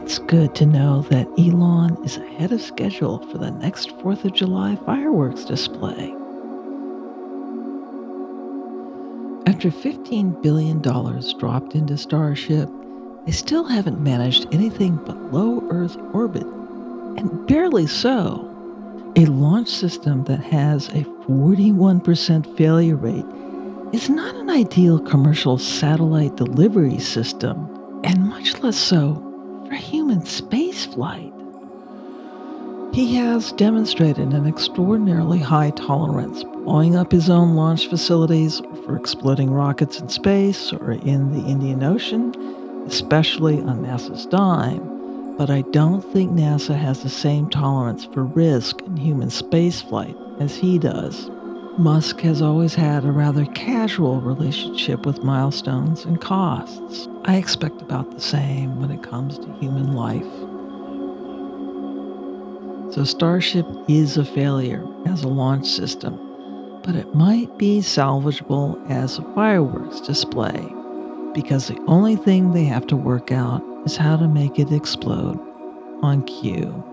It's good to know that Elon is ahead of schedule for the next 4th of July fireworks display. After $15 billion dropped into Starship, they still haven't managed anything but low Earth orbit, and barely so. A launch system that has a 41% failure rate is not an ideal commercial satellite delivery system, and much less so for human spaceflight. He has demonstrated an extraordinarily high tolerance, blowing up his own launch facilities, for exploding rockets in space or in the Indian Ocean, especially on NASA's dime. But I don't think NASA has the same tolerance for risk in human spaceflight as he does. Musk has always had a rather casual relationship with milestones and costs. I expect about the same when it comes to human life. So Starship is a failure as a launch system, but it might be salvageable as a fireworks display because the only thing they have to work out is how to make it explode on cue.